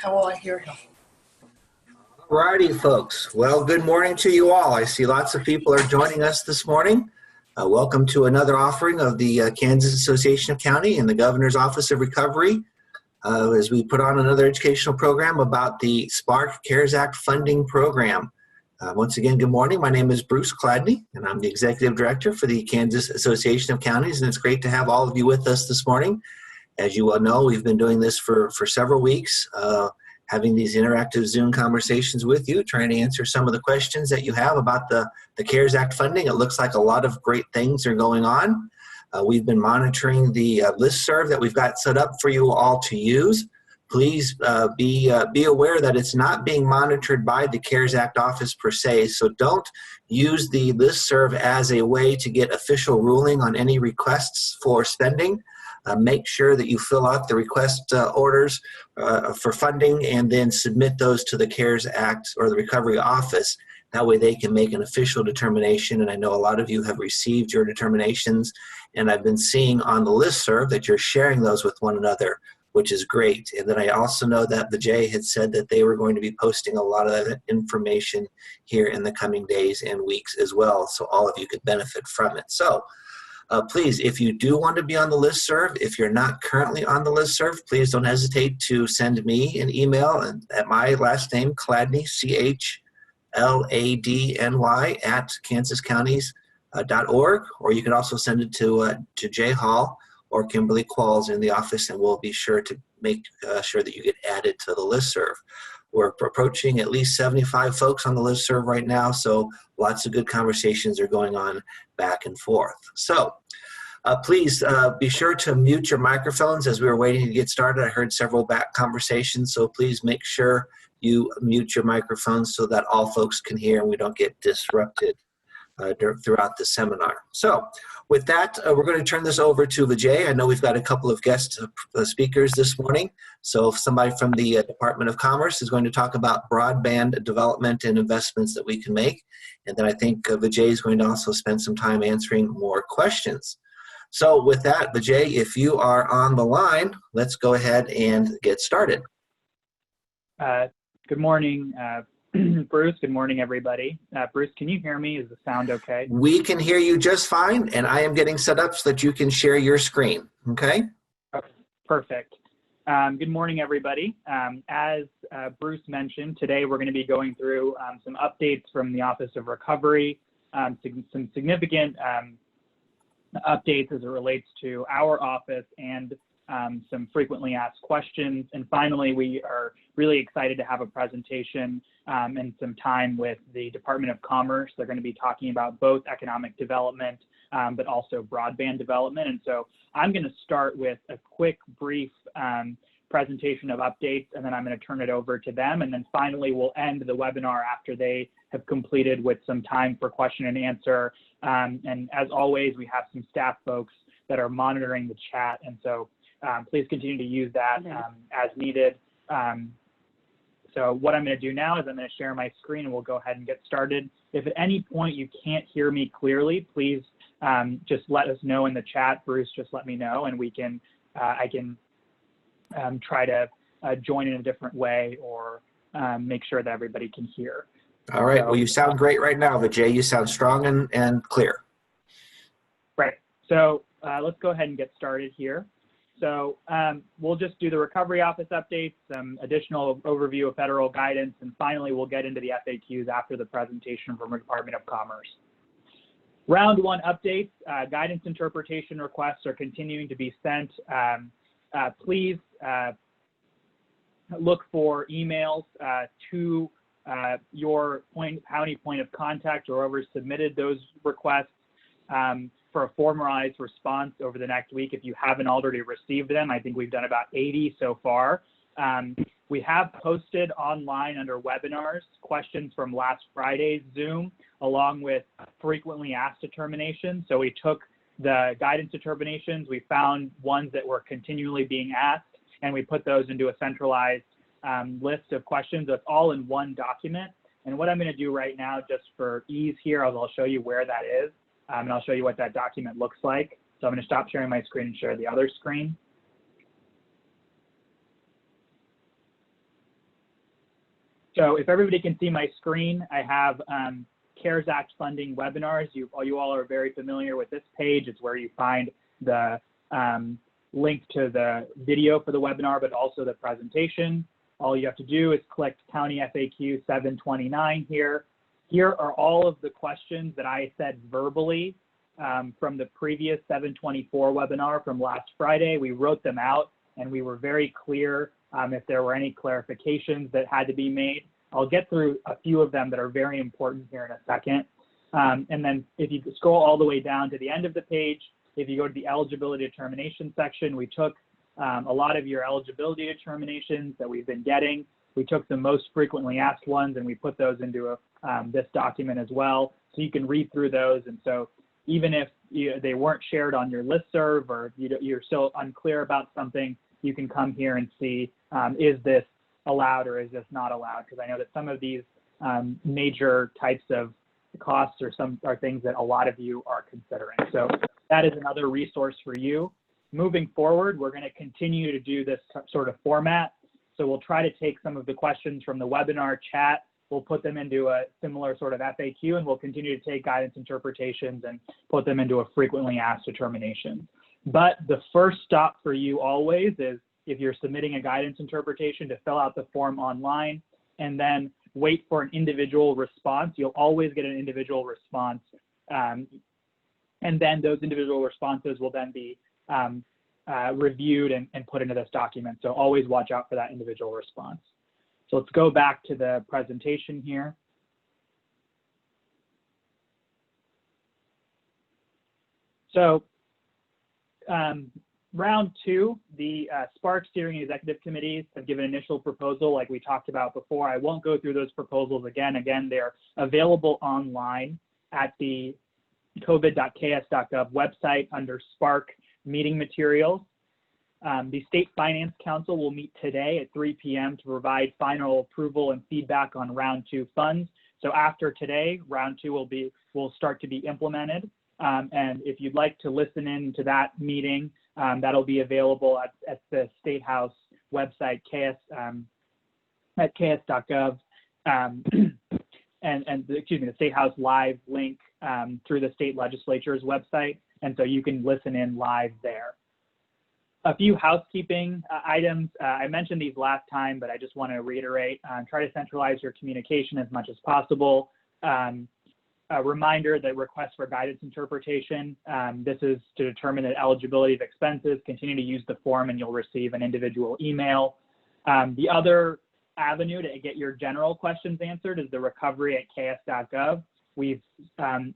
How will I hear him? Righty, folks. Well, good morning to you all. I see lots of people are joining us this morning. Welcome to another offering of the Kansas Association of County and the Governor's Office of Recovery as we put on another educational program about the Spark CARES Act funding program. Once again, good morning. My name is Bruce Chladni, and I'm the Executive Director for the Kansas Association of Counties, and it's great to have all of you with us this morning. As you all know, we've been doing this for several weeks, having these interactive Zoom conversations with you, trying to answer some of the questions that you have about the CARES Act funding. It looks like a lot of great things are going on. We've been monitoring the listserv that we've got set up for you all to use. Please be aware that it's not being monitored by the CARES Act office per se, so don't use the listserv as a way to get official ruling on any requests for spending. Make sure that you fill out the request orders for funding and then submit those to the CARES Act or the Recovery Office. That way they can make an official determination, and I know a lot of you have received your determinations, and I've been seeing on the listserv that you're sharing those with one another, which is great. And then I also know that Vijay had said that they were going to be posting a lot of that information here in the coming days and weeks as well, so all of you could benefit from it. So please, if you do want to be on the listserv, if you're not currently on the listserv, please don't hesitate to send me an email at my last name, Chladny, CHLADNY, at kansascounties.org, or you can also send it to Jay Hall or Kimberly Qualls in the office, and we'll be sure to make sure that you get added to the listserv. We're approaching at least 75 folks on the listserv right now, so lots of good conversations are going on back and forth. So please be sure to mute your microphones as we were waiting to get started. I heard several back conversations, so please make sure you mute your microphones so that all folks can hear and we don't get disrupted throughout the seminar. So with that, we're going to turn this over to Vijay. I know we've got a couple of guest speakers this morning. So somebody from the Department of Commerce is going to talk about broadband development and investments that we can make. And then I think Vijay is going to also spend some time answering more questions. So with that, Vijay, if you are on the line, let's go ahead and get started. Good morning, Bruce. Good morning, everybody. Bruce, can you hear me? Is the sound okay? We can hear you just fine, and I am getting set up so that you can share your screen, okay? Okay, perfect. Good morning, everybody. As Bruce mentioned, today we're going to be going through some updates from the Office of Recovery, some significant updates as it relates to our office and some frequently asked questions. And finally, we are really excited to have a presentation and some time with the Department of Commerce. They're going to be talking about both economic development, but also broadband development. And so I'm going to start with a quick, brief presentation of updates, and then I'm going to turn it over to them. And then finally, we'll end the webinar after they have completed with some time for question and answer. And as always, we have some staff folks that are monitoring the chat. And so please continue to use that as needed. So what I'm going to do now is I'm going to share my screen and we'll go ahead and get started. If at any point you can't hear me clearly, please just let us know in the chat. Bruce, just let me know, and we can I can try to join in a different way or make sure that everybody can hear. All right. Well, you sound great right now, Vijay. You sound strong and clear. Right. So let's go ahead and get started here. So we'll just do the Recovery Office updates, some additional overview of federal guidance, and finally we'll get into the FAQs after the presentation from the Department of Commerce. Round one updates, guidance interpretation requests are continuing to be sent. Please look for emails to your county point of contact or whoever submitted those requests for a formalized response over the next week if you haven't already received them. I think we've done about 80 so far. We have posted online under webinars questions from last Friday's Zoom along with frequently asked determinations. So we took the guidance determinations, we found ones that were continually being asked, and we put those into a centralized list of questions. That's all in one document. And what I'm going to do right now, just for ease here, I'll show you where that is. And I'll show you what that document looks like. So I'm going to stop sharing my screen and share the other screen. So if everybody can see my screen, I have CARES Act funding webinars. You all are very familiar with this page. It's where you find the link to the video for the webinar, but also the presentation. All you have to do is click County FAQ 729 here. Here are all of the questions that I said verbally from the previous 724 webinar from last Friday. We wrote them out and we were very clear if there were any clarifications that had to be made. I'll get through a few of them that are very important here in a second. And then if you scroll all the way down to the end of the page, if you go to the eligibility determination section, we took a lot of your eligibility determinations that we've been getting. We took the most frequently asked ones and we put those into this document as well. So you can read through those. And so even if they weren't shared on your listserv or you're still unclear about something, you can come here and see, is this allowed or is this not allowed? Because I know that some of these major types of costs are things that a lot of you are considering. So that is another resource for you. Moving forward, we're going to continue to do this sort of format. So we'll try to take some of the questions from the webinar chat. We'll put them into a similar sort of FAQ, and we'll continue to take guidance interpretations and put them into a frequently asked determination. But the first stop for you always is, if you're submitting a guidance interpretation, to fill out the form online and then wait for an individual response. You'll always get an individual response. And then those individual responses will then be reviewed and put into this document. So always watch out for that individual response. So let's go back to the presentation here. So round two, the Spark Steering Executive Committees have given initial proposal like we talked about before. I won't go through those proposals again. Again, they're available online at the covid.ks.gov website under Spark meeting materials. The State Finance Council will meet today at 3 p.m. to provide final approval and feedback on round two funds. So after today, round two will start to be implemented. And if you'd like to listen in to that meeting, that'll be available at the State House website, at ks.gov, and the State House live link through the state legislature's website. And so you can listen in live there. A few housekeeping items. I mentioned these last time, but I just want to reiterate, try to centralize your communication as much as possible. A reminder that request for guidance interpretation, this is to determine the eligibility of expenses. Continue to use the form and you'll receive an individual email. The other avenue to get your general questions answered is the recovery@ks.gov. We've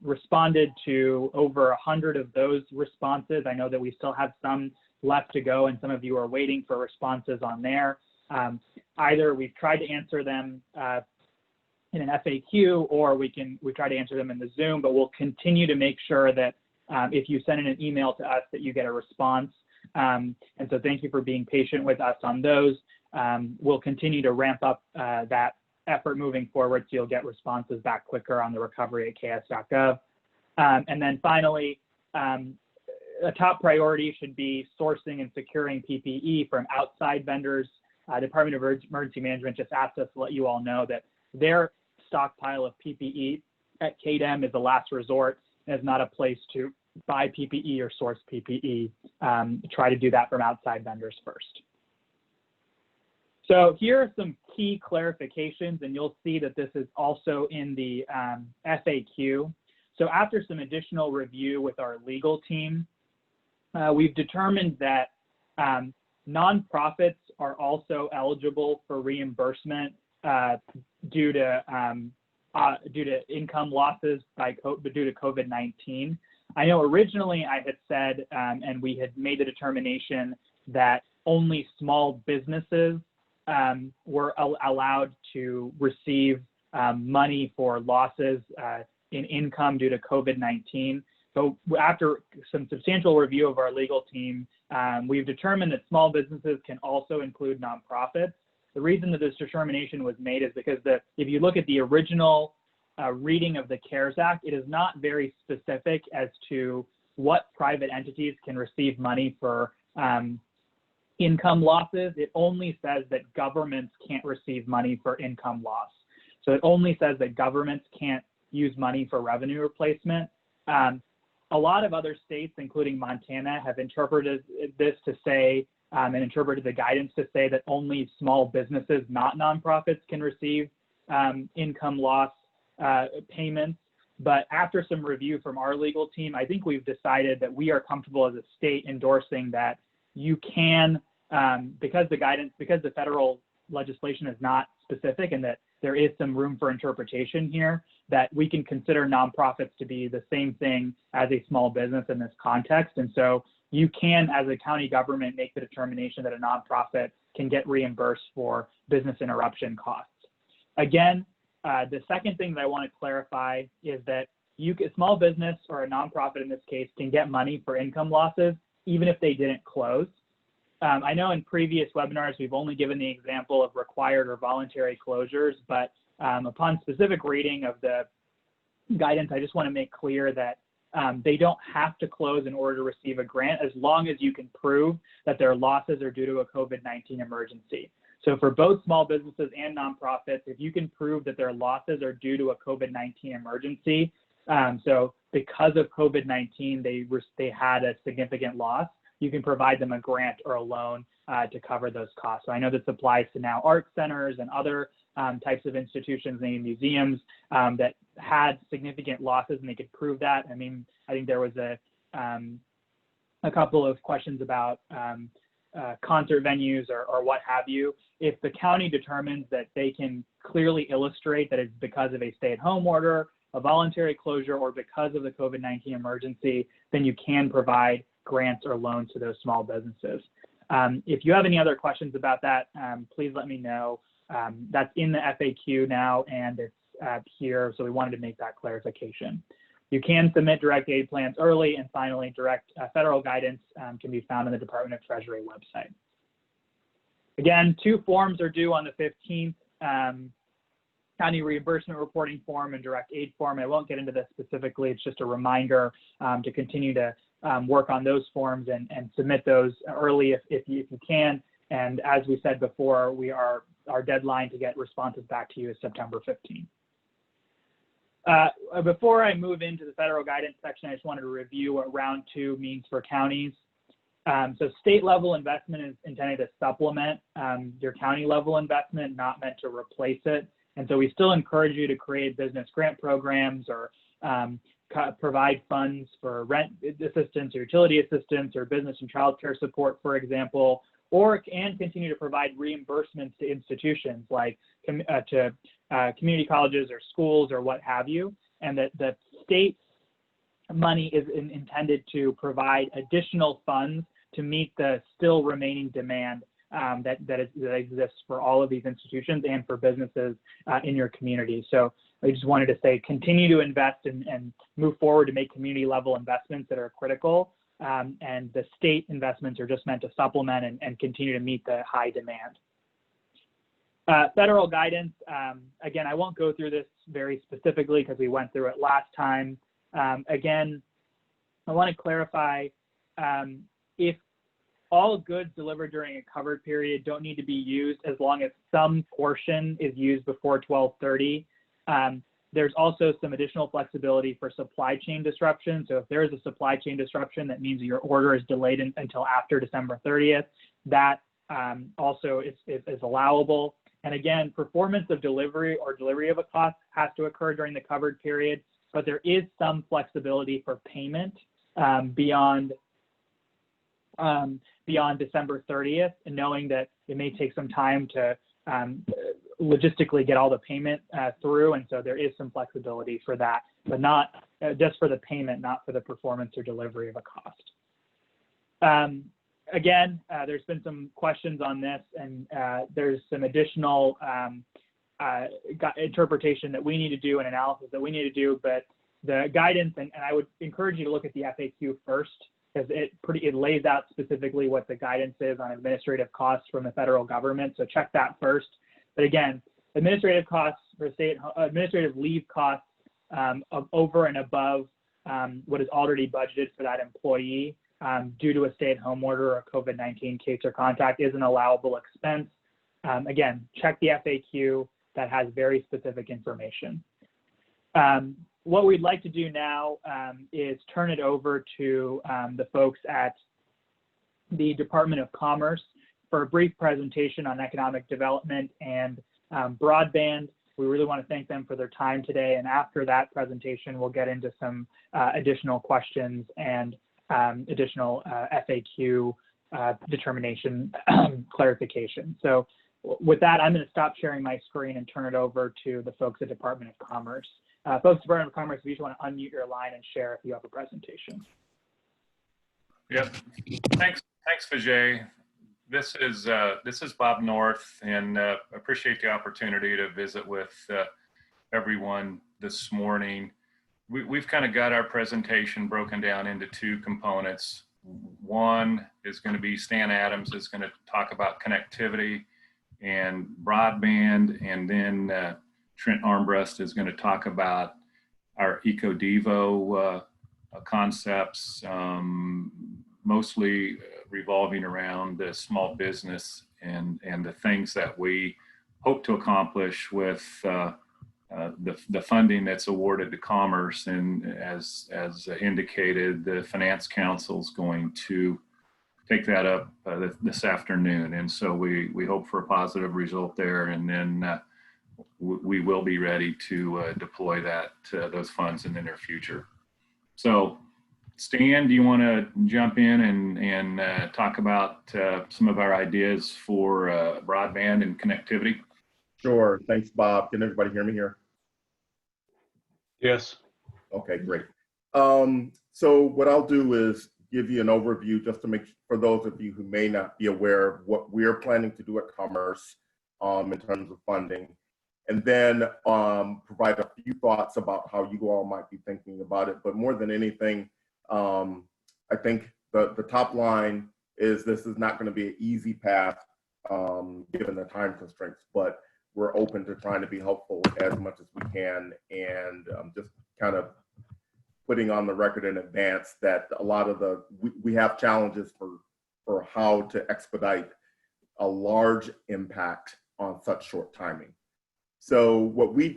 responded to over 100 of those responses. I know that we still have some left to go and some of you are waiting for responses on there. Either we've tried to answer them in an FAQ, or we try to answer them in the Zoom, but we'll continue to make sure that if you send in an email to us that you get a response. And so thank you for being patient with us on those. We'll continue to ramp up that effort moving forward, so you'll get responses back quicker on the recovery@ks.gov. And then finally, a top priority should be sourcing and securing PPE from outside vendors. Department of Emergency Management just asked us to let you all know that their stockpile of PPE at KDEM is a last resort and is not a place to buy PPE or source PPE. Try to do that from outside vendors first. So here are some key clarifications, and you'll see that this is also in the FAQ. So after some additional review with our legal team, we've determined that nonprofits are also eligible for reimbursement due to income losses due to COVID-19. I know originally I had said, and we had made the determination that only small businesses were allowed to receive money for losses in income due to COVID-19. So after some substantial review of our legal team, we've determined that small businesses can also include nonprofits. The reason that this determination was made is because if you look at the original reading of the CARES Act, it is not very specific as to what private entities can receive money for income losses, it only says that governments can't receive money for income loss. So it only says that governments can't use money for revenue replacement. A lot of other states, including Montana, have interpreted this to say, and interpreted the guidance to say that only small businesses, not nonprofits, can receive income loss payments. But after some review from our legal team, I think we've decided that we are comfortable as a state endorsing that you can, because the federal legislation is not specific and that there is some room for interpretation here, that we can consider nonprofits to be the same thing as a small business in this context. And so you can, as a county government, make the determination that a nonprofit can get reimbursed for business interruption costs. Again, the second thing that I want to clarify is that a small business or a nonprofit in this case can get money for income losses even if they didn't close. I know in previous webinars we've only given the example of required or voluntary closures, but upon specific reading of the guidance, I just want to make clear that they don't have to close in order to receive a grant as long as you can prove that their losses are due to a COVID-19 emergency. So for both small businesses and nonprofits, if you can prove that their losses are due to a COVID-19 emergency, so because of COVID-19, they had a significant loss, you can provide them a grant or a loan to cover those costs. So I know this applies to now art centers and other types of institutions, maybe museums that had significant losses and they could prove that. I mean, I think there was a couple of questions about concert venues or what have you. If the county determines that they can clearly illustrate that it's because of a stay-at-home order, a voluntary closure, or because of the COVID-19 emergency, then you can provide grants or loans to those small businesses. If you have any other questions about that, please let me know. That's in the FAQ now, and it's here, so we wanted to make that clarification. You can submit direct aid plans early, and finally, direct federal guidance can be found on the Department of Treasury website. Again, 2 forms are due on the 15th, county reimbursement reporting form and direct aid form. I won't get into this specifically. It's just a reminder to continue to work on those forms and submit those early if you can. And as we said before, our deadline to get responses back to you is September 15th. Before I move into the federal guidance section, I just wanted to review what round 2 means for counties. So state level investment is intended to supplement your county level investment, not meant to replace it. And so we still encourage you to create business grant programs or provide funds for rent assistance or utility assistance or business and child care support, for example, and continue to provide reimbursements to institutions like to community colleges or schools or what have you. And that the state money is intended to provide additional funds to meet the still remaining demand that exists for all of these institutions and for businesses in your community. So I just wanted to say, continue to invest and move forward to make community level investments that are critical. And the state investments are just meant to supplement and continue to meet the high demand. Federal guidance, again, I won't go through this very specifically because we went through it last time. Again, I want to clarify, if all goods delivered during a covered period don't need to be used as long as some portion is used before 12/30. There's also some additional flexibility for supply chain disruption. So if there is a supply chain disruption, that means your order is delayed until after December 30th. That also is allowable. And again, performance of delivery or delivery of a cost has to occur during the covered period, but there is some flexibility for payment beyond December 30th, and knowing that it may take some time to logistically get all the payment through, and so there is some flexibility for that, but not just for the payment, not for the performance or delivery of a cost. Again, there's been some questions on this, and there's some additional interpretation that we need to do and analysis that we need to do, but the guidance, and I would encourage you to look at the FAQ first, because it lays out specifically what the guidance is on administrative costs from the federal government. So check that first. But again, administrative costs for administrative leave costs of over and above what is already budgeted for that employee due to a stay-at-home order or a COVID-19 case or contact is an allowable expense. Again, check the FAQ that has very specific information. What we'd like to do now is turn it over to the folks at the Department of Commerce for a brief presentation on economic development and broadband. We really want to thank them for their time today. And after that presentation, we'll get into some additional questions and additional FAQ determination clarification. So with that, I'm going to stop sharing my screen and turn it over to the folks at Department of Commerce. Folks at Department of Commerce, if you just want to unmute your line and share if you have a presentation. Yep. Thanks, Vijay. This is Bob North, and appreciate the opportunity to visit with everyone this morning. We've kind of got our presentation broken down into two components. One is going to be Stan Adams is going to talk about connectivity and broadband, and then Trent Armbrust is going to talk about our EcoDevo concepts, mostly revolving around the small business and the things that we hope to accomplish with the funding that's awarded to Commerce. And as indicated, the Finance Council is going to take that up this afternoon. And so we hope for a positive result there, and then we will be ready to deploy those funds in the near future. So Stan, do you want to jump in and talk about some of our ideas for broadband and connectivity? Sure. Thanks, Bob. Can everybody hear me here? Yes. Okay, great. So what I'll do is give you an overview just to make, for those of you who may not be aware of what we're planning to do at Commerce in terms of funding, and then provide a few thoughts about how you all might be thinking about it. But more than anything, I think the top line is this is not going to be an easy path given the time constraints, but we're open to trying to be helpful as much as we can, and just kind of putting on the record in advance that a lot of we have challenges for how to expedite a large impact on such short timing. So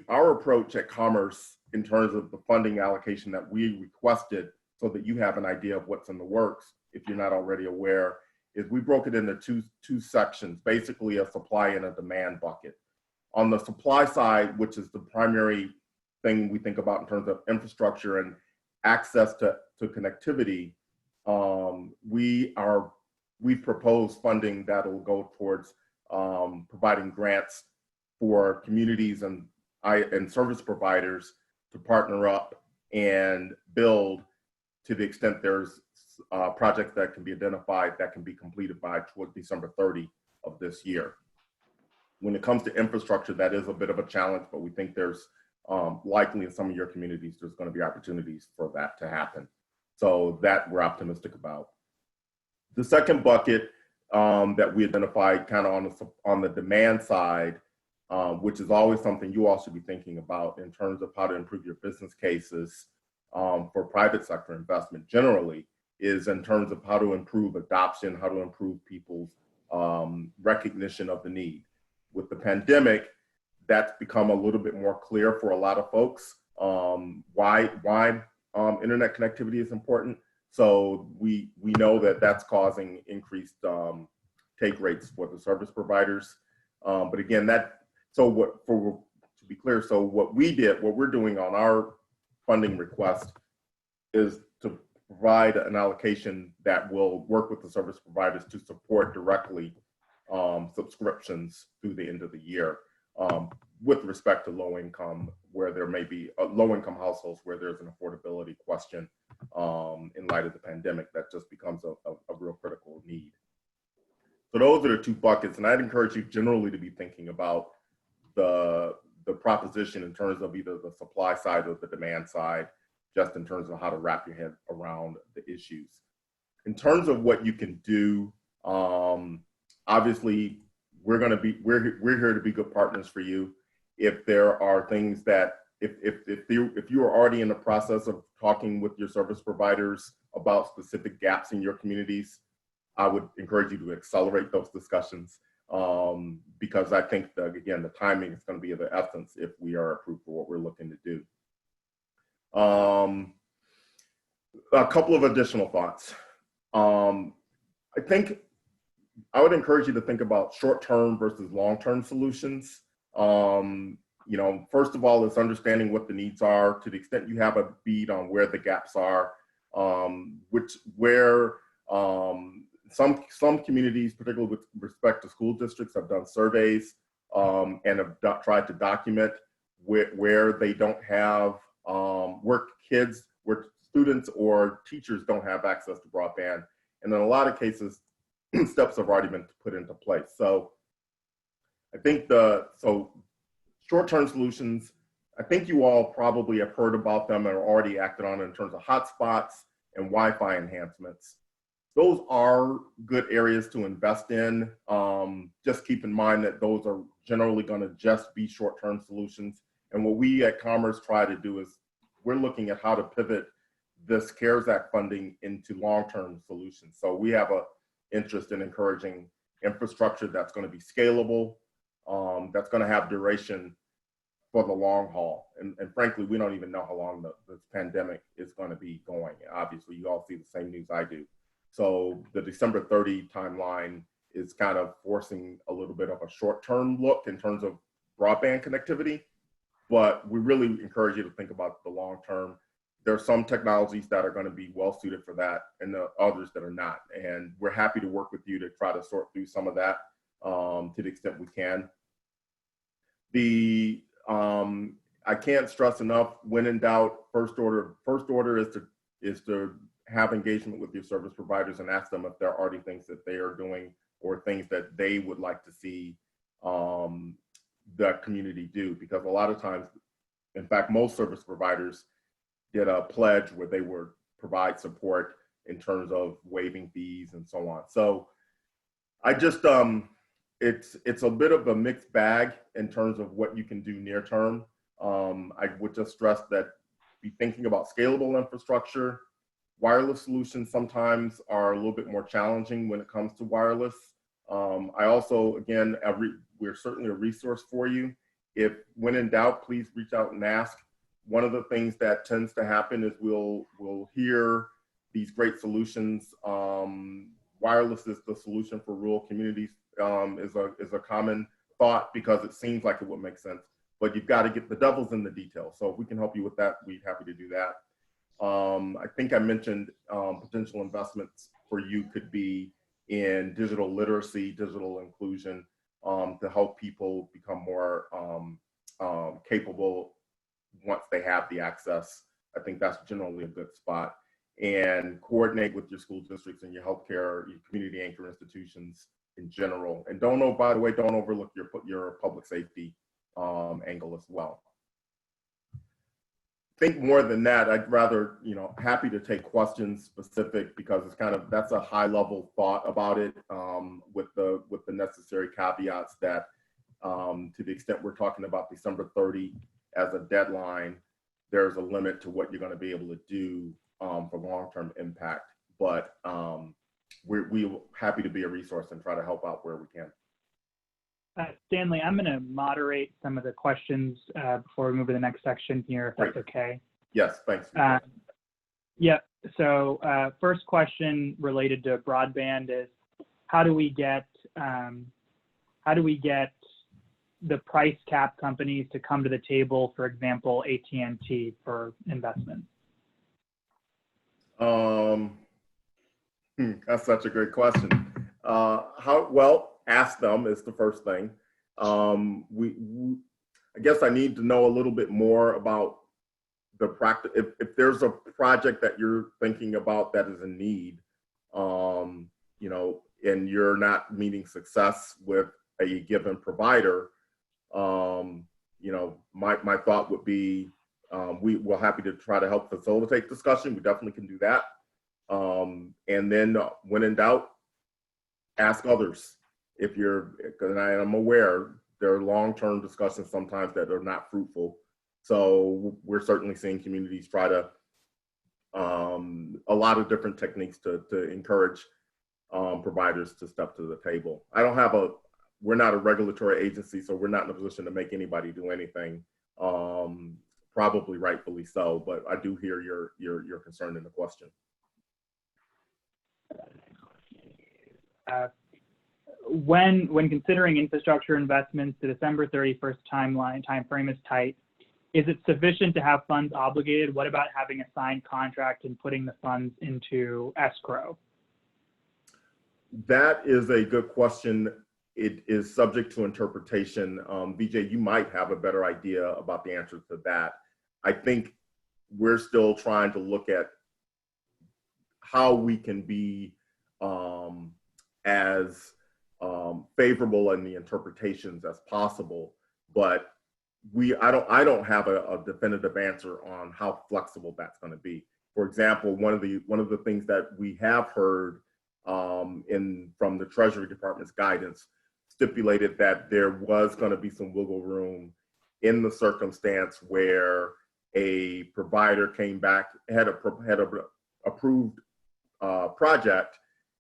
our approach at Commerce in terms of the funding allocation that we requested, so that you have an idea of what's in the works, if you're not already aware, is we broke it into two sections, basically a supply and a demand bucket. On the supply side, which is the primary thing we think about in terms of infrastructure and access to connectivity, we've proposed funding that'll go towards providing grants for communities and service providers to partner up and build, to the extent there's projects that can be identified that can be completed by towards December 30 of this year. When it comes to infrastructure, that is a bit of a challenge, but we think there's likely in some of your communities, there's going to be opportunities for that to happen. So that we're optimistic about. The second bucket that we identified kind of on the demand side, which is always something you all should be thinking about in terms of how to improve your business cases for private sector investment generally, is in terms of how to improve adoption, how to improve people's recognition of the need. With the pandemic, that's become a little bit more clear for a lot of folks why internet connectivity is important. So we know that that's causing increased take rates for the service providers. But again, to be clear, so what we're doing on our funding request is to provide an allocation that will work with the service providers to support directly subscriptions through the end of the year with respect to low income, where there may be low income households where there's an affordability question in light of the pandemic that just becomes a real critical need. So those are the two buckets, and I'd encourage you generally to be thinking about the proposition in terms of either the supply side or the demand side, just in terms of how to wrap your head around the issues. In terms of what you can do, obviously we're here to be good partners for you. If there are things that if you are already in the process of talking with your service providers about specific gaps in your communities, I would encourage you to accelerate those discussions, because I think that, again, the timing is going to be of the essence if we are approved for what we're looking to do. A couple of additional thoughts. I think I would encourage you to think about short-term versus long-term solutions. You know, first of all, it's understanding what the needs are to the extent you have a bead on where the gaps are, some communities, particularly with respect to school districts, have done surveys and have tried to document where they don't have, where students or teachers don't have access to broadband. And in a lot of cases, steps have already been put into place. So I think short-term solutions, I think you all probably have heard about them and are already acted on in terms of hotspots and Wi-Fi enhancements. Those are good areas to invest in. Just keep in mind that those are generally going to just be short-term solutions. And what we at Commerce try to do is we're looking at how to pivot this CARES Act funding into long-term solutions. So we have an interest in encouraging infrastructure that's going to be scalable, that's going to have duration for the long haul. And frankly, we don't even know how long this pandemic is going to be going. Obviously, you all see the same news I do. So the December 30 timeline is kind of forcing a little bit of a short-term look in terms of broadband connectivity, but we really encourage you to think about the long term. There are some technologies that are going to be well suited for that and the others that are not. And we're happy to work with you to try to sort through some of that to the extent we can. I can't stress enough, when in doubt, first order is to have engagement with your service providers and ask them if there are already things that they are doing or things that they would like to see the community do. Because a lot of times, in fact, most service providers did a pledge where they would provide support in terms of waiving fees and so on. So I just, it's a bit of a mixed bag in terms of what you can do near term. I would just stress that be thinking about scalable infrastructure. Wireless solutions sometimes are a little bit more challenging when it comes to wireless. I also, again, we're certainly a resource for you. If when in doubt, please reach out and ask. One of the things that tends to happen is we'll hear these great solutions. Wireless is the solution for rural communities, is a common thought because it seems like it would make sense. But you've got to get the devil's in the details. So if we can help you with that, we'd be happy to do that. I think I mentioned potential investments for you could be in digital literacy, digital inclusion, to help people become more capable once they have the access. I think that's generally a good spot. And coordinate with your school districts and your healthcare, your community anchor institutions in general. And by the way, don't overlook your public safety angle as well. Think more than that. I'd rather, happy to take questions specific because it's that's a high level thought about it with the necessary caveats that to the extent we're talking about December 30 as a deadline, there's a limit to what you're going to be able to do for long-term impact. But we're happy to be a resource and try to help out where we can. Stanley, I'm going to moderate some of the questions before we move to the next section here, if that's okay. Yes, thanks. Yeah. So first question related to broadband is how do we get the price cap companies to come to the table, for example, AT&T for investments? That's such a great question. Ask them is the first thing. I guess I need to know a little bit more about the practice. If there's a project that you're thinking about that is in need, and you're not meeting success with a given provider, my thought would be we're happy to try to help facilitate discussion. We definitely can do that. And then when in doubt, ask others. And I'm aware there are long-term discussions sometimes that are not fruitful. So we're certainly seeing communities try to a lot of different techniques to encourage providers to step to the table. We're not a regulatory agency, so we're not in a position to make anybody do anything. Probably rightfully so, but I do hear your concern in the question. When considering infrastructure investments, the December 31st timeframe is tight. Is it sufficient to have funds obligated? What about having a signed contract and putting the funds into escrow? That is a good question. It is subject to interpretation. VJ, you might have a better idea about the answer to that. I think we're still trying to look at how we can be as favorable in the interpretations as possible, but I don't have a definitive answer on how flexible that's going to be. For example, one of the things that we have heard from the Treasury Department's guidance stipulated that there was going to be some wiggle room in the circumstance where a provider came back, had a approved project,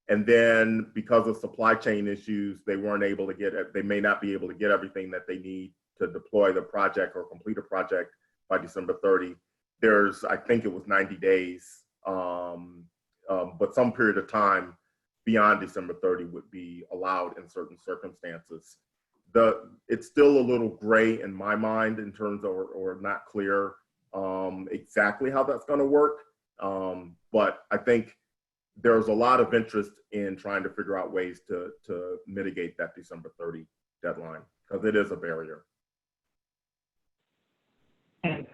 and then because of supply chain issues, they weren't able to they may not be able to get everything that they need to deploy the project or complete a project by December 30. I think it was 90 days, but some period of time beyond December 30 would be allowed in certain circumstances. It's still a little gray in my mind in terms of, or not clear exactly how that's going to work. But I think there's a lot of interest in trying to figure out ways to mitigate that December 30 deadline, because it is a barrier. And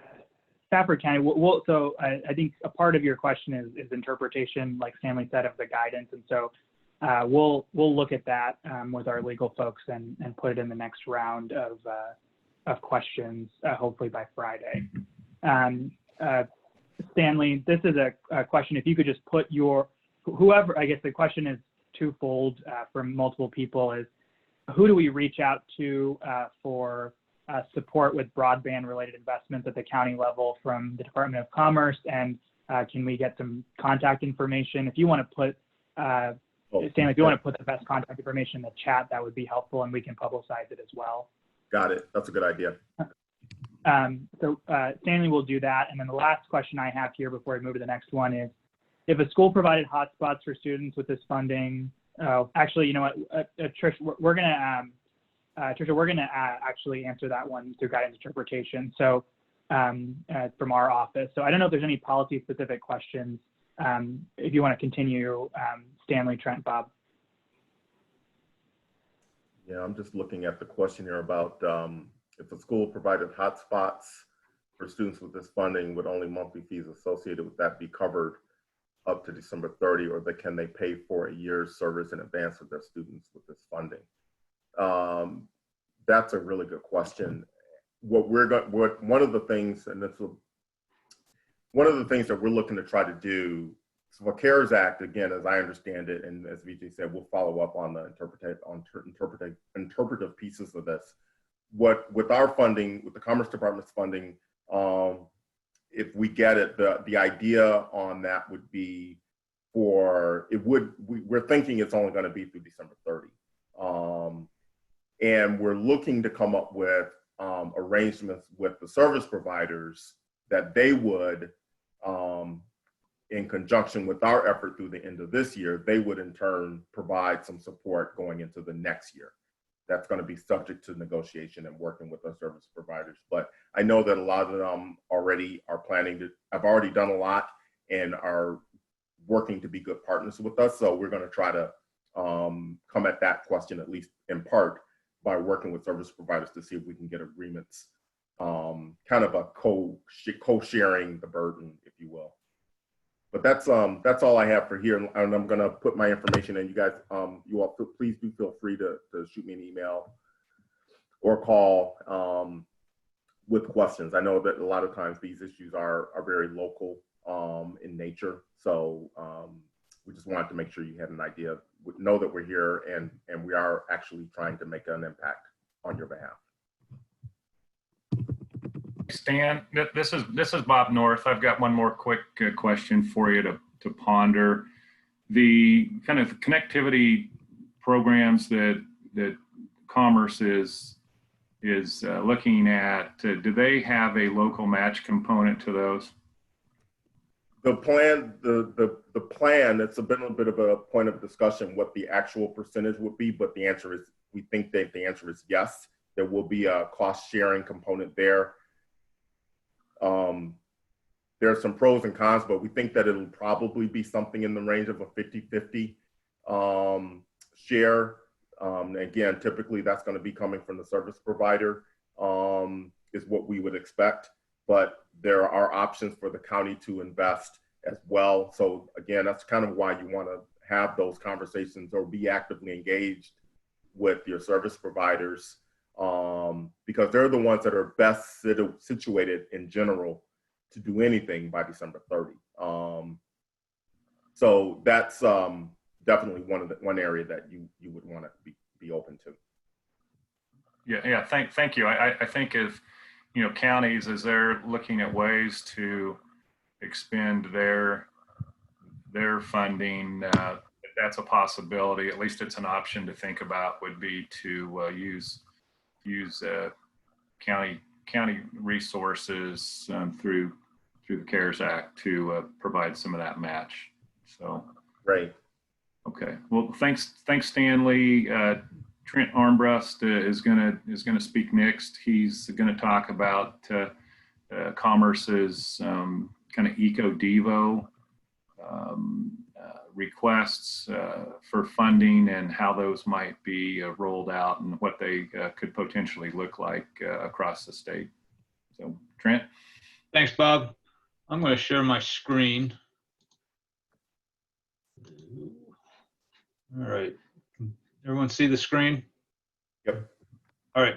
Stafford County, so I think a part of your question is interpretation, like Stanley said, of the guidance. And so we'll look at that with our legal folks and put it in the next round of questions, hopefully by Friday. Stanley, this is a question. If you could just put whoever, I guess the question is twofold from multiple people, is who do we reach out to for support with broadband related investments at the county level from the Department of Commerce, and can we get some contact information? If you want to put, Stanley, if you want to put the best contact information in the chat, that would be helpful, and we can publicize it as well. Got it. That's a good idea. So Stanley will do that. And then the last question I have here before we move to the next one is, if a school provided hotspots for students with this funding, actually, you know what, Trish, we're going to, Trisha, we're going to actually answer that one through guidance interpretation. So from our office. So I don't know if there's any policy specific questions. If you want to continue, Stanley, Trent, Bob. Yeah, I'm just looking at the question here about if a school provided hotspots for students with this funding, would only monthly fees associated with that be covered up to December 30, or can they pay for a year's service in advance of their students with this funding? That's a really good question. One of the things, and that's one of the things that we're looking to try to do, so the CARES Act, again, as I understand it, and as VJ said, we'll follow up on the interpretive pieces of this. With our funding, with the Commerce Department's funding, if we get it, the idea on that would be we're thinking it's only going to be through December 30. And we're looking to come up with arrangements with the service providers that they would, in conjunction with our effort through the end of this year, they would in turn provide some support going into the next year. That's going to be subject to negotiation and working with our service providers. But I know that a lot of them already are have already done a lot and are working to be good partners with us. So we're going to try to come at that question, at least in part, by working with service providers to see if we can get agreements, kind of a co-sharing the burden, if you will. But that's all I have for here, and I'm gonna put my information in. You guys, you all, please do feel free to shoot me an email or call with questions. I know that a lot of times these issues are very local in nature, so we just wanted to make sure you had an idea, know that we're here, and we are actually trying to make an impact on your behalf. Stan, this is Bob North. I've got one more quick question for you to ponder. The kind of connectivity programs that Commerce is looking at, do they have a local match component to those? The plan, the plan, it's been a bit of a point of discussion what the actual percentage would be, but the answer is, we think that the answer is yes. There will be a cost sharing component there. There are some pros and cons, but we think that it'll probably be something in the range of a 50-50 share. Again, typically that's going to be coming from the service provider, is what we would expect. But there are options for the county to invest as well. So again, that's kind of why you want to have those conversations or be actively engaged with your service providers, because they're the ones that are best situated in general to do anything by December 30. So that's definitely one area that you would want to be open to. Yeah. Thank you. I think if counties, as they're looking at ways to expend their funding, that's a possibility. At least it's an option to think about. Would be to use county resources through the CARES Act to provide some of that match. So great. Okay. Well, thanks, Stanley. Trent Armbrust is gonna speak next. He's gonna talk about Commerce's kind of eco-devo requests for funding and how those might be rolled out and what they could potentially look like across the state. So, Trent. Thanks, Bob. I'm going to share my screen. All right. Everyone see the screen? Yep. All right.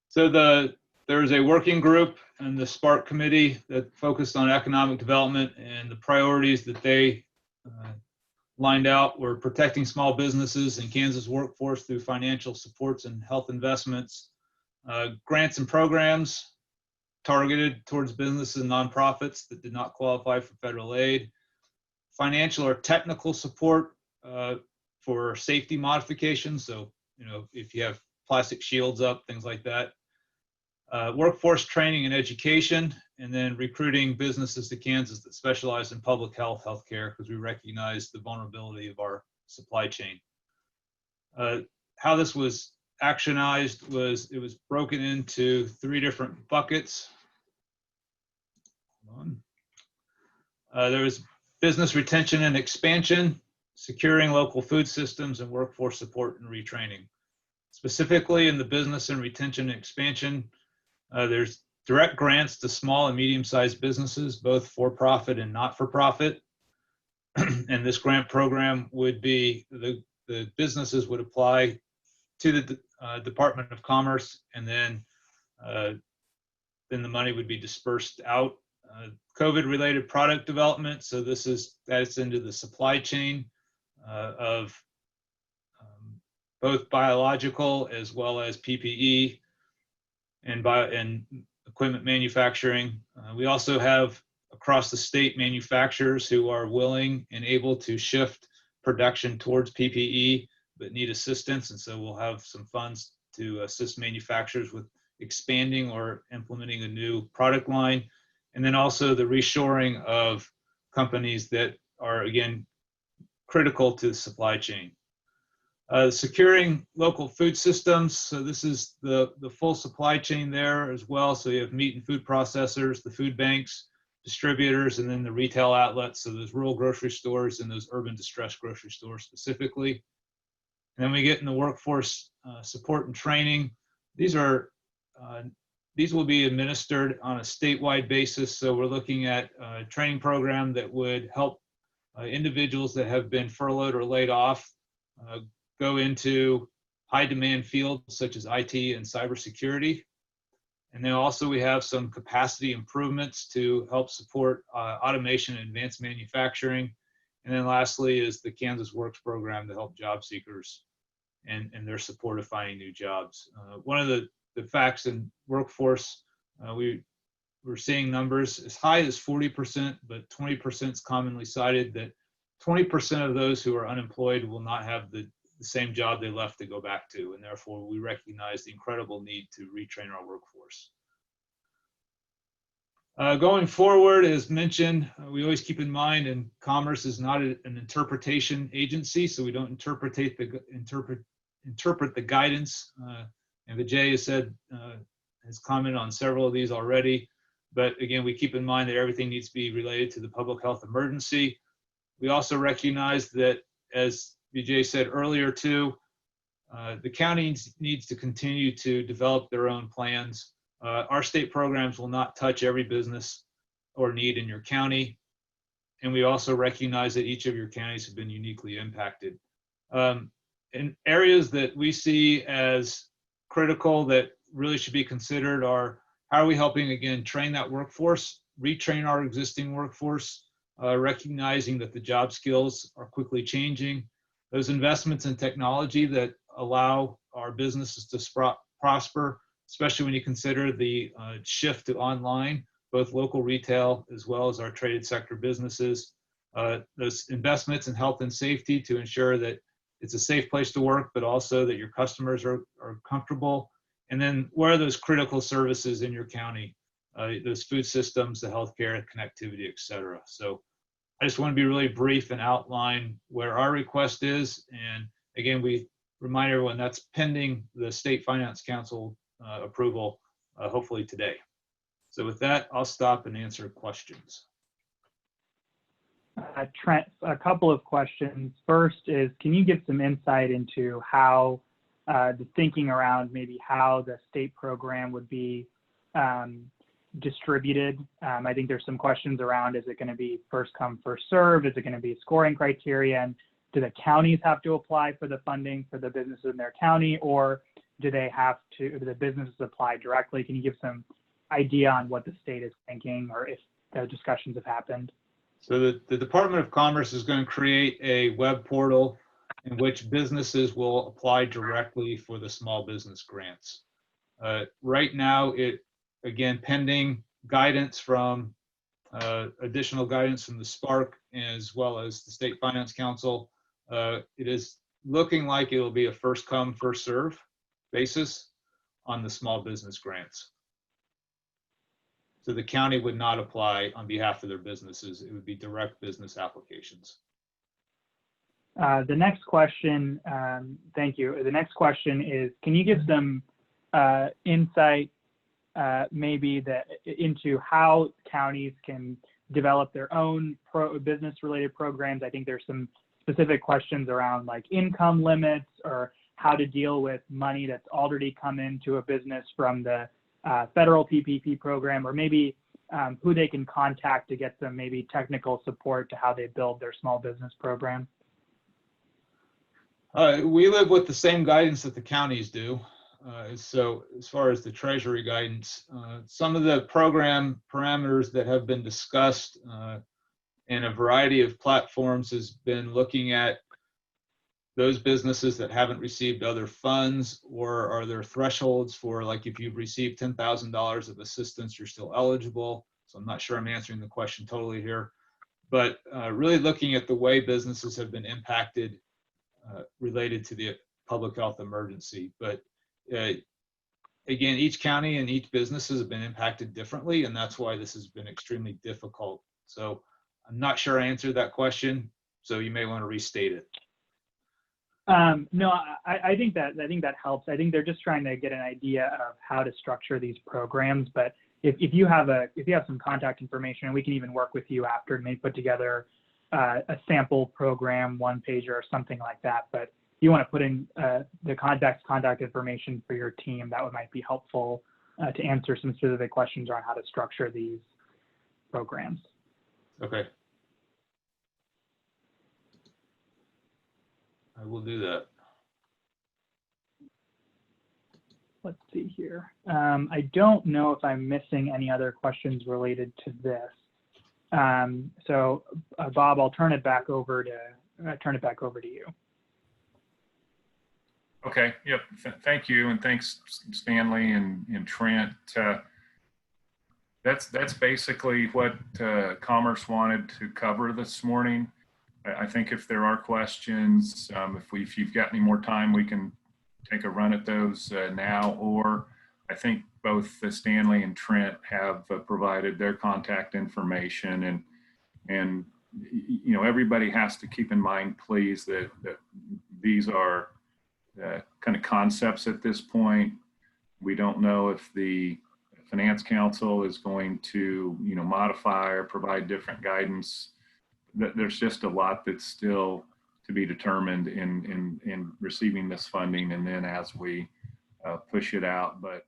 So there's a working group and the Spark committee that focused on economic development, and the priorities that they lined out were protecting small businesses and Kansas workforce through financial supports and health investments, grants and programs targeted towards businesses and nonprofits that did not qualify for federal aid, financial or technical support for safety modifications. So, if you have plastic shields up, things like that. Workforce training and education, and then recruiting businesses to Kansas that specialize in public health, healthcare, because we recognize the vulnerability of our supply chain. How this was actionized was it was broken into 3 different buckets. Hold on. There was business retention and expansion, securing local food systems, and workforce support and retraining. Specifically in the business and retention and expansion, there's direct grants to small and medium-sized businesses, both for-profit and not-for-profit. And this grant program would be, the businesses would apply to the Department of Commerce, and then the money would be dispersed out. COVID-related product development, so that's into the supply chain of both biological as well as PPE and equipment manufacturing. We also have across the state manufacturers who are willing and able to shift production towards PPE but need assistance, and so we'll have some funds to assist manufacturers with expanding or implementing a new product line. And then also the reshoring of companies that are, again, critical to the supply chain. Securing local food systems. So this is the full supply chain there as well. So you have meat and food processors, the food banks, distributors, and then the retail outlets. So those rural grocery stores and those urban distressed grocery stores specifically. And then we get in the workforce support and training. These will be administered on a statewide basis. So we're looking at a training program that would help individuals that have been furloughed or laid off go into high demand fields such as IT and cybersecurity. And then also we have some capacity improvements to help support automation and advanced manufacturing. And then lastly is the Kansas Works program to help job seekers and their support of finding new jobs. One of the the facts and workforce, we're seeing numbers as high as 40%, but 20% is commonly cited that 20% of those who are unemployed will not have the same job they left to go back to. And therefore, we recognize the incredible need to retrain our workforce. Going forward, as mentioned, we always keep in mind, and Commerce is not an interpretation agency, so we don't interpret the guidance. And Vijay has commented on several of these already. But again, we keep in mind that everything needs to be related to the public health emergency. We also recognize that, as Vijay said earlier too, the county needs to continue to develop their own plans. Our state programs will not touch every business or need in your county. And we also recognize that each of your counties have been uniquely impacted. In areas that we see as critical that really should be considered are, how are we helping, again, train that workforce, retrain our existing workforce, recognizing that the job skills are quickly changing, those investments in technology that allow our businesses to prosper, especially when you consider the shift to online, both local retail as well as our traded sector businesses, those investments in health and safety to ensure that it's a safe place to work, but also that your customers are comfortable. And then where are those critical services in your county, those food systems, the healthcare, connectivity, et cetera. So I just want to be really brief and outline where our request is. And again, we remind everyone that's pending the State Finance Council approval, hopefully today. So with that, I'll stop and answer questions. Trent, a couple of questions. First is, can you give some insight into how the thinking around maybe how the state program would be distributed? I think there's some questions around, is it going to be first come, first served? Is it going to be scoring criteria? And do the counties have to apply for the funding for the businesses in their county, or do they have to, do the businesses apply directly? Can you give some idea on what the state is thinking, or if the discussions have happened? So the Department of Commerce is going to create a web portal in which businesses will apply directly for the small business grants. Right now, again, pending guidance from additional guidance from the Spark as well as the State Finance Council, it is looking like it will be a first come, first serve basis on the small business grants. So the county would not apply on behalf of their businesses. It would be direct business applications. The next question, thank you. The next question is, can you give some insight maybe into how counties can develop their own business-related programs? I think there's some specific questions around like income limits, or how to deal with money that's already come into a business from the federal PPP program, or maybe who they can contact to get some maybe technical support to how they build their small business program. We live with the same guidance that the counties do. So as far as the Treasury guidance, some of the program parameters that have been discussed in a variety of platforms has been looking at those businesses that haven't received other funds, or are there thresholds for, like, if you've received $10,000 of assistance, you're still eligible. So I'm not sure I'm answering the question totally here, but really looking at the way businesses have been impacted related to the public health emergency. But again, each county and each business has been impacted differently, and that's why this has been extremely difficult. So I'm not sure I answered that question, so you may want to restate it. No, I think that helps. I think they're just trying to get an idea of how to structure these programs. But if you have some contact information, we can even work with you after and maybe put together a sample program, one pager or something like that. But if you want to put in the contact information for your team, that might be helpful to answer some specific questions around how to structure these programs. Okay. I will do that. Let's see here. I don't know if I'm missing any other questions related to this. So Bob, I'll turn it back over to you. Okay, yep, thank you, and thanks Stanley and Trent. That's basically what Commerce wanted to cover this morning. I think if there are questions, if you've got any more time, we can take a run at those now, or I think both Stanley and Trent have provided their contact information, and you know, everybody has to keep in mind, please, that these are kind of concepts at this point. We don't know if the Finance Council is going to, you know, modify or provide different guidance. There's just a lot that's still to be determined in receiving this funding, and then as we push it out. But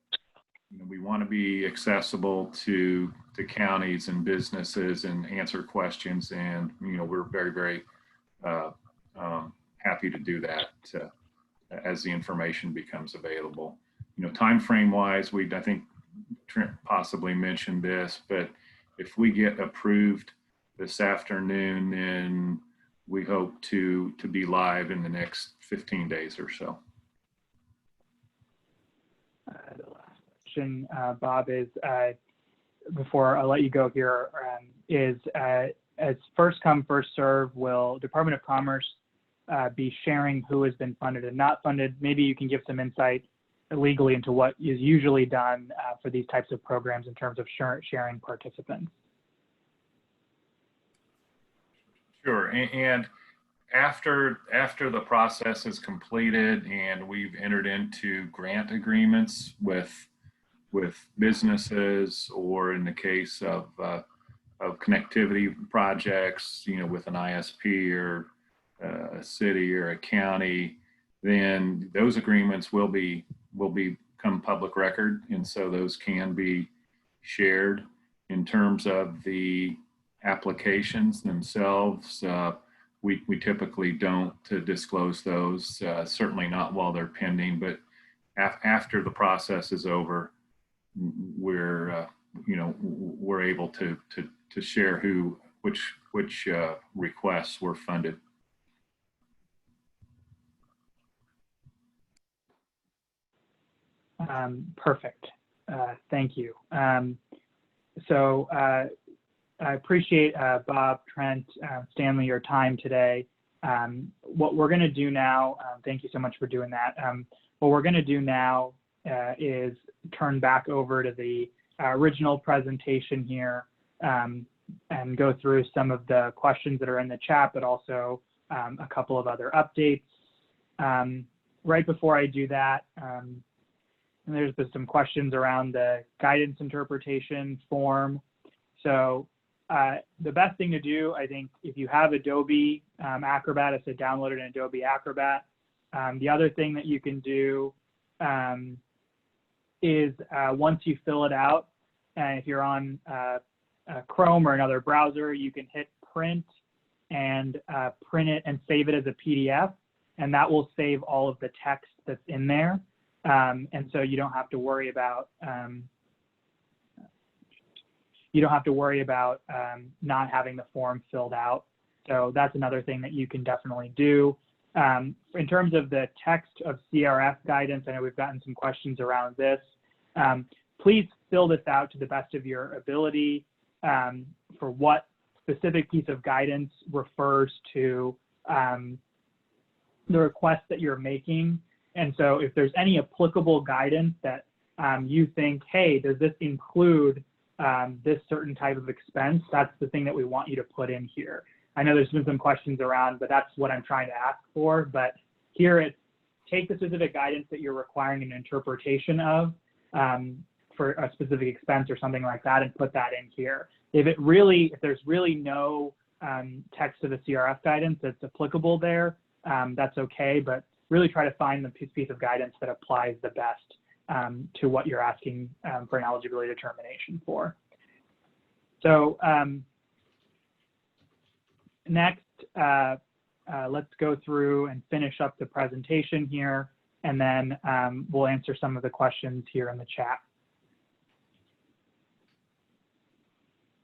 you know, we want to be accessible to counties and businesses and answer questions, and you know, we're very happy to do that as the information becomes available. You know, time frame wise, I think Trent possibly mentioned this, but if we get approved this afternoon, then we hope to be live in the next 15 days or so. The last question, Bob, is before I let you go here, is as first come, first serve, will Department of Commerce be sharing who has been funded and not funded? Maybe you can give some insight legally into what is usually done for these types of programs in terms of sharing participants. Sure, and after the process is completed and we've entered into grant agreements with businesses, or in the case of connectivity projects, you know, with an ISP or a city or a county, then those agreements will become public record, and so those can be shared. In terms of the applications themselves, we typically don't disclose those, certainly not while they're pending, but after the process is over, we're able to share which requests were funded. Perfect. Thank you. So I appreciate Bob, Trent, Stanley, your time today. What we're going to do now, thank you so much for doing that. What we're going to do now is turn back over to the original presentation here and go through some of the questions that are in the chat, but also a couple of other updates. Right before I do that, and there's been some questions around the guidance interpretation form. So the best thing to do, I think, if you have Adobe Acrobat, is to download an Adobe Acrobat. The other thing that you can do is once you fill it out, and if you're on Chrome or another browser, you can hit print and print it and save it as a PDF, and that will save all of the text that's in there. And so you don't have to worry about not having the form filled out. So that's another thing that you can definitely do. In terms of the text of CRF guidance, I know we've gotten some questions around this. Please fill this out to the best of your ability for what specific piece of guidance refers to the request that you're making. And so if there's any applicable guidance that you think, hey, does this include this certain type of expense, that's the thing that we want you to put in here. I know there's been some questions around, but that's what I'm trying to ask for. But here it's take the specific guidance that you're requiring an interpretation of for a specific expense or something like that, and put that in here. If there's really no text of the CRF guidance that's applicable there, that's okay, but really try to find the piece of guidance that applies the best to what you're asking for an eligibility determination for. So next, let's go through and finish up the presentation here, and then we'll answer some of the questions here in the chat.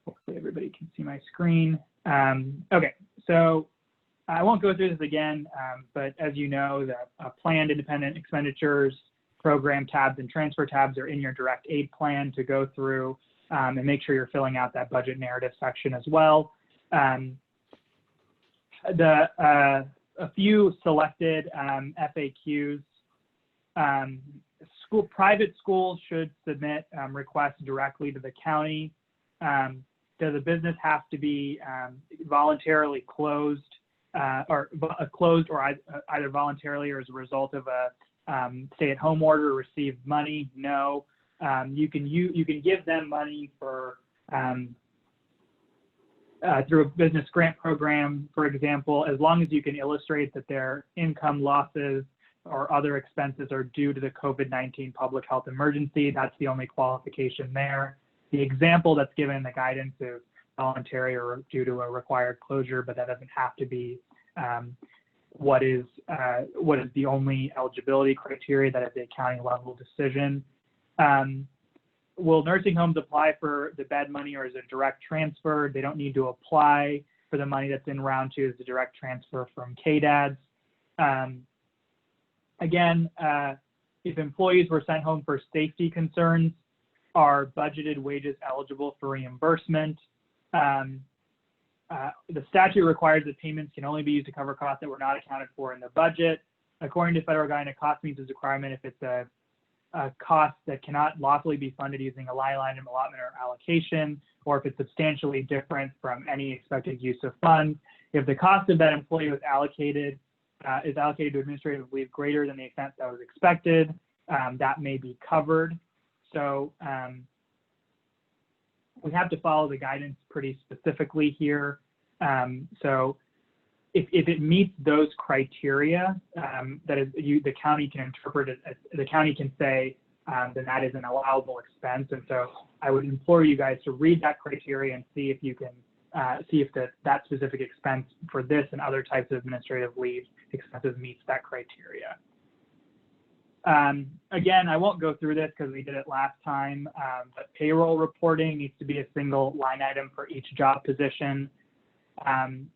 Hopefully everybody can see my screen. Okay, so I won't go through this again, but as you know, the planned independent expenditures, program tabs, and transfer tabs are in your direct aid plan to go through and make sure you're filling out that budget narrative section as well. A few selected FAQs. Private schools should submit requests directly to the county. Does a business have to be voluntarily closed or either voluntarily or as a result of a stay-at-home order or receive money? No. You can give them money for through a business grant program, for example, as long as you can illustrate that their income losses or other expenses are due to the COVID-19 public health emergency. That's the only qualification there. The example that's given in the guidance is voluntary or due to a required closure, but that doesn't have to be what is the only eligibility criteria. That is a county level decision. Will nursing homes apply for the bed money, or is it direct transfer? They don't need to apply for the money that's in round 2 as a direct transfer from KDADs. Again, if employees were sent home for safety concerns, are budgeted wages eligible for reimbursement? The statute requires that payments can only be used to cover costs that were not accounted for in the budget. According to federal guidelines, a cost meets its requirement if it's a cost that cannot lawfully be funded using a line item allotment or allocation, or if it's substantially different from any expected use of funds. If the cost of that employee was allocated is allocated to administrative leave greater than the extent that was expected, that may be covered. So we have to follow the guidance pretty specifically here. So if it meets those criteria, that is, the county can interpret it, the county can say then that is an allowable expense. And so I would implore you guys to read that criteria and see if you can see if that specific expense for this and other types of administrative leave expenses meets that criteria. Again, I won't go through this because we did it last time, but payroll reporting needs to be a single line item for each job position.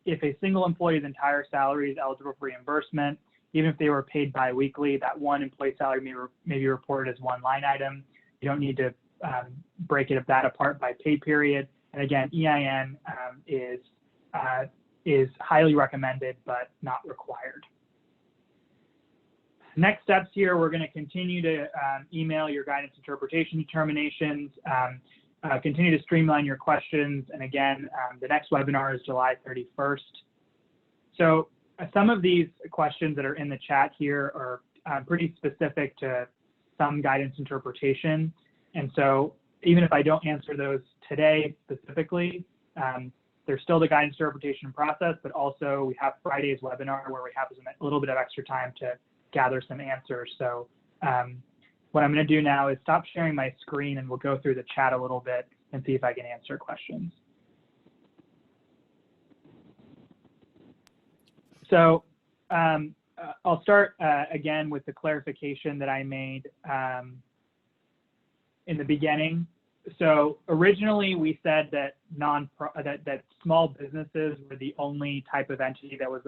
If a single employee's entire salary is eligible for reimbursement, even if they were paid bi-weekly, that one employee salary may be reported as one line item. You don't need to break that apart by pay period. And again, EIN is highly recommended but not required. Next steps here, we're going to continue to email your guidance interpretation determinations, continue to streamline your questions. And again, the next webinar is July 31st. So some of these questions that are in the chat here are pretty specific to some guidance interpretation. And so even if I don't answer those today specifically, there's still the guidance interpretation process, but also we have Friday's webinar where we have a little bit of extra time to gather some answers. So what I'm going to do now is stop sharing my screen and we'll go through the chat a little bit and see if I can answer questions. So I'll start again with the clarification that I made in the beginning. So originally we said that that small businesses were the only type of entity that was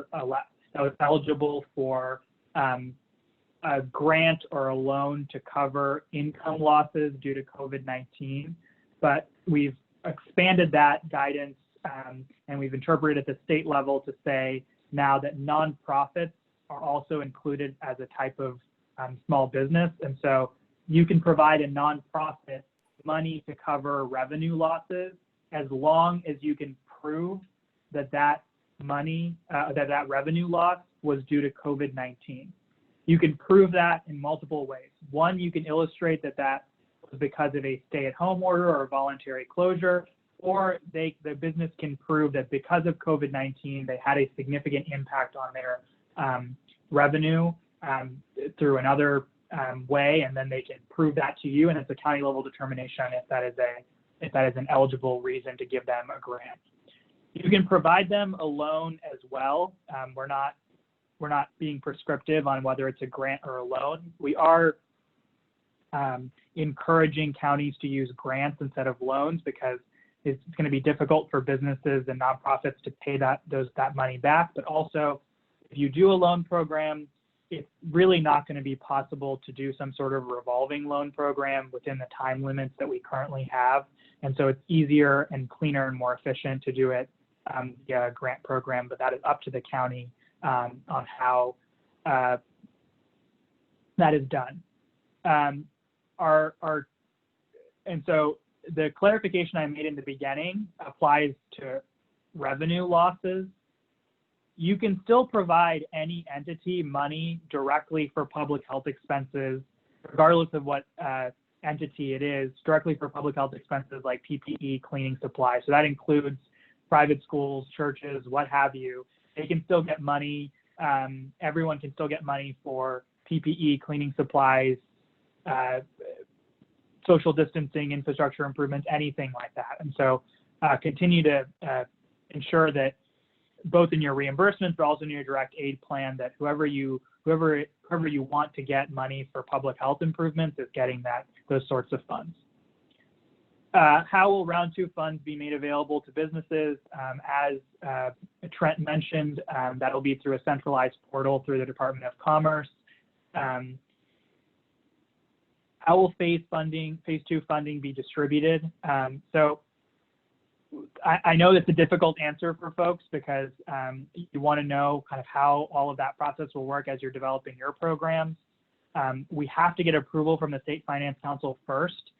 eligible for a grant or a loan to cover income losses due to COVID-19, but we've expanded that guidance and we've interpreted at the state level to say now that nonprofits are also included as a type of small business. And so you can provide a nonprofit money to cover revenue losses as long as you can prove that that money, that revenue loss was due to COVID-19. You can prove that in multiple ways. One, you can illustrate that that was because of a stay-at-home order or voluntary closure, or the business can prove that because of COVID-19, they had a significant impact on their revenue through another way, and then they can prove that to you, and it's a county level determination if that is an eligible reason to give them a grant. You can provide them a loan as well. We're not being prescriptive on whether it's a grant or a loan. We are encouraging counties to use grants instead of loans because it's going to be difficult for businesses and nonprofits to pay that money back. But also, if you do a loan program, it's really not going to be possible to do some sort of revolving loan program within the time limits that we currently have. And so it's easier and cleaner and more efficient to do it via a grant program, but that is up to the county on how that is done. And so the clarification I made in the beginning applies to revenue losses. You can still provide any entity money directly for public health expenses, regardless of what entity it is, directly for public health expenses like PPE, cleaning supplies. So that includes private schools, churches, what have you. They can still get money. Everyone can still get money for PPE, cleaning supplies, social distancing, infrastructure improvements, anything like that. And so continue to ensure that both in your reimbursements, but also in your direct aid plan, that whoever you want to get money for public health improvements is getting those sorts of funds. How will round 2 funds be made available to businesses? As Trent mentioned, that'll be through a centralized portal through the Department of Commerce. How will phase 2 funding be distributed? So I know that's a difficult answer for folks because you want to know kind of how all of that process will work as you're developing your programs. We have to get approval from the State Finance Council first.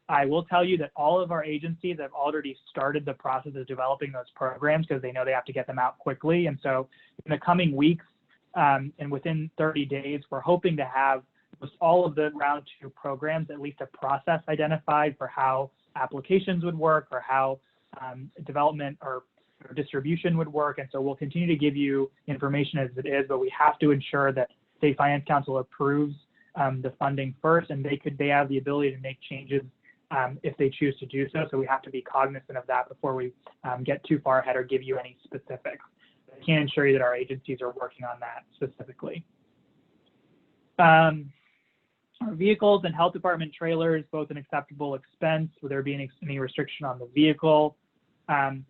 I will tell you that all of our agencies have already started the process of developing those programs because they know they have to get them out quickly. And so in the coming weeks and within 30 days, we're hoping to have all of the round 2 programs, at least a process identified for how applications would work or how development or distribution would work. And so we'll continue to give you information as it is, but we have to ensure that State Finance Council approves the funding first, and they have the ability to make changes if they choose to do so. So we have to be cognizant of that before we get too far ahead or give you any specifics. I can assure you that our agencies are working on that specifically. Our vehicles and health department trailers, both an acceptable expense. Will there be any restriction on the vehicle? I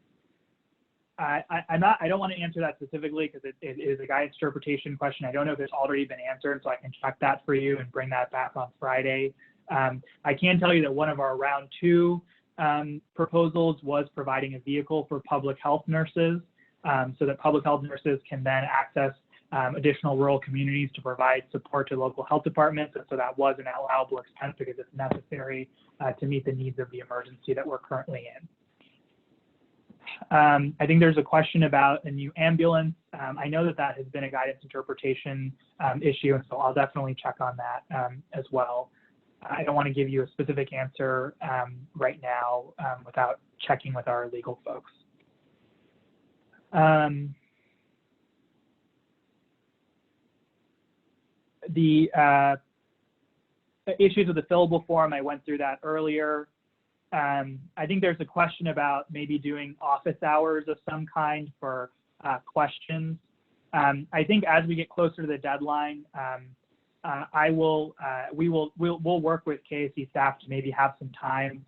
don't want to answer that specifically because it is a guidance interpretation question. I don't know if it's already been answered, so I can check that for you and bring that back on Friday. I can tell you that one of our round 2 proposals was providing a vehicle for public health nurses so that public health nurses can then access additional rural communities to provide support to local health departments. And so that was an allowable expense because it's necessary to meet the needs of the emergency that we're currently in. I think there's a question about a new ambulance. I know that has been a guidance interpretation issue, and so I'll definitely check on that as well. I don't want to give you a specific answer right now without checking with our legal folks. The issues with the fillable form, I went through that earlier. I think there's a question about maybe doing office hours of some kind for questions. I think as we get closer to the deadline, we'll work with KAC staff to maybe have some time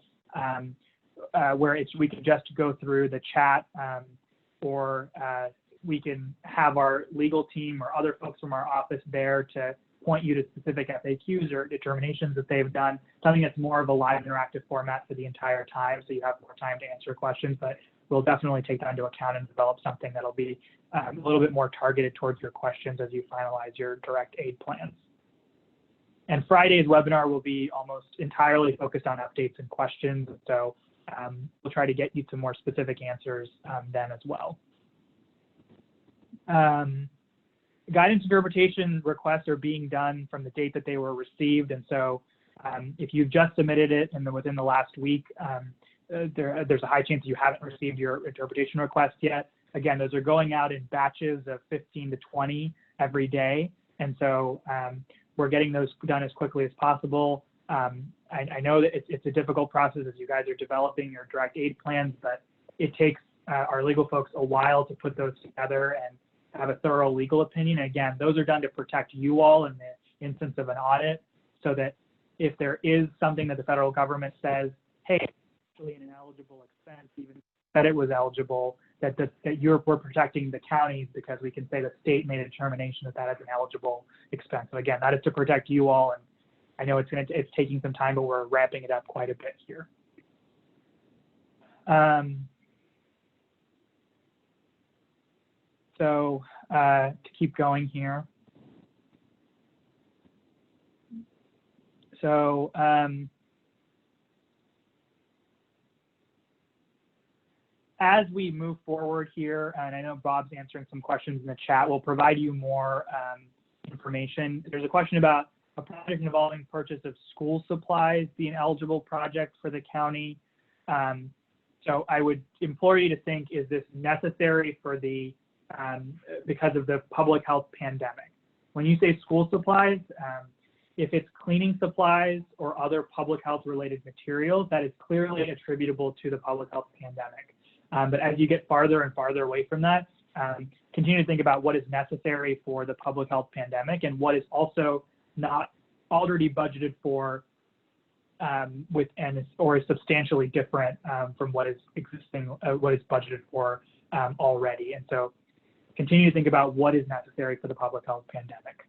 where we can just go through the chat, or we can have our legal team or other folks from our office there to point you to specific FAQs or determinations that they've done, something that's more of a live interactive format for the entire time, so you have more time to answer questions. But we'll definitely take that into account and develop something that'll be a little bit more targeted towards your questions as you finalize your direct aid plans. And Friday's webinar will be almost entirely focused on updates and questions. So we'll try to get you some more specific answers then as well. Guidance interpretation requests are being done from the date that they were received. And so if you've just submitted it within the last week, there's a high chance you haven't received your interpretation request yet. Again, those are going out in batches of 15 to 20 every day. And so we're getting those done as quickly as possible. I know that it's a difficult process as you guys are developing your direct aid plans, but it takes our legal folks a while to put those together and have a thorough legal opinion. Again, those are done to protect you all in the instance of an audit, so that if there is something that the federal government says, hey, actually an ineligible expense, even that it was eligible, that we're protecting the counties because we can say the state made a determination that that is an eligible expense. So again, that is to protect you all, and I know it's taking some time, but we're ramping it up quite a bit here. So to keep going here. So as we move forward here, and I know Bob's answering some questions in the chat, we'll provide you more information. There's a question about a project involving purchase of school supplies being an eligible project for the county. So I would implore you to think, is this necessary for the, because of the public health pandemic? When you say school supplies, if it's cleaning supplies or other public health related materials, that is clearly attributable to the public health pandemic. But as you get farther and farther away from that, continue to think about what is necessary for the public health pandemic and what is also not already budgeted for or is substantially different from what is existing, what is budgeted for already. And so continue to think about what is necessary for the public health pandemic.